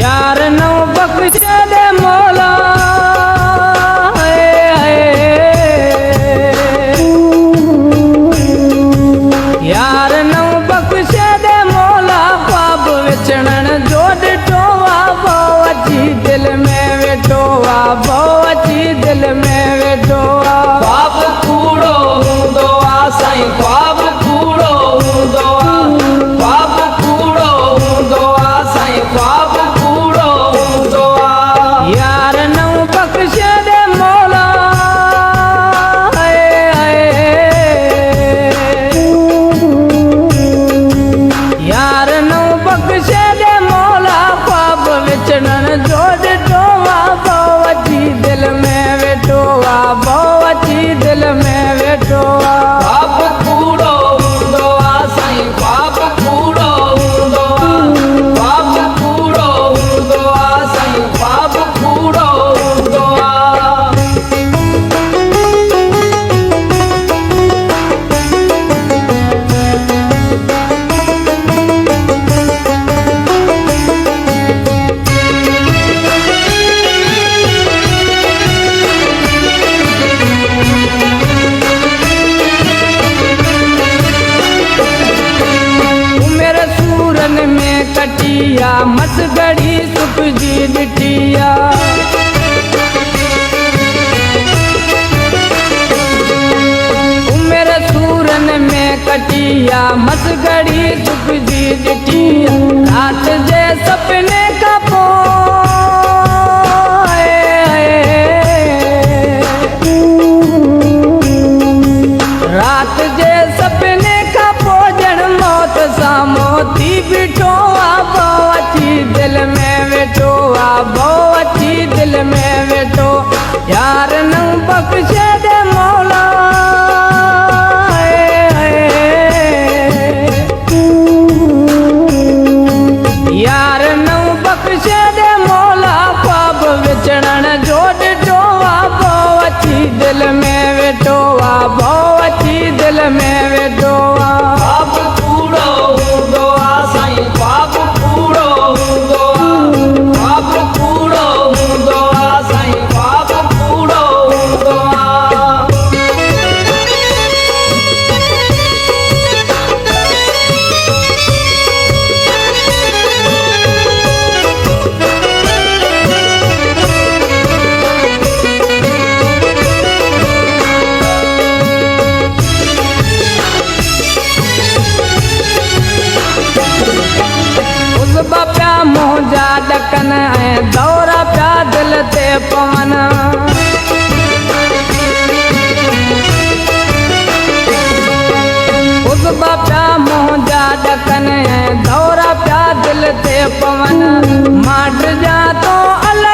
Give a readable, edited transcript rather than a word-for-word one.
यार नौ बख्शे दे मौला यार नौ बख्शे दे मौला पाप विचणन जोड़ टोवा बोची दिल में वेठोवा बोची दिल में वेठोवा ख्वाब कूड़ो हूंदो आ साईं ख्वाब कूड़ो हूंदो आ ख्वाब कूड़ो हूंदो आ साईं ख्वाब कूड़ो हूंदो आ यार नौ बख्शे दे मौला यार नौ बख्शे दे मौला ख्वाब विचणन जोड़ टोवा बोची दिल में वेठोवा बोची दिल में वेठोवा ख्वाब कूड़ो हूंदो आ साईं ख्वाब कूड़ो हूंदो आ ख्वाब कूड़ो हूंदो आ साईं ख्वाब कूड़ो हूंदो आ मेरे सूरन में कटिया मसगड़ी सुख जी डिटिया मेरे सूरन में कटिया मसगड़ी सुख जी डिटिया रात जे सपने का रात जे सपने का भोजन मौत सा मोती बिठोआ बोची दिल में वेठोआ बोची दिल में वेठो यार नौ बख्शे दे मौला यार नौ बख्शे दे मौला ख्वाब विचणन जोड़ टोवा बोची दिल में वेठोआ बोची दिल में वेठोआ ख्वाब कूड़ो हूंदो आ साईं ख्वाब कूड़ो हूंदो आ ख्वाब कूड़ो हूंदो आ साईं ख्वाब कूड़ो हूंदो आ उस बाप्या मोजा डकन ऐं दौरा प्या दिल ते पवन उस बाप्या मोजा डकन ऐं दौरा प्या दिल ते पवन माट जा तो अल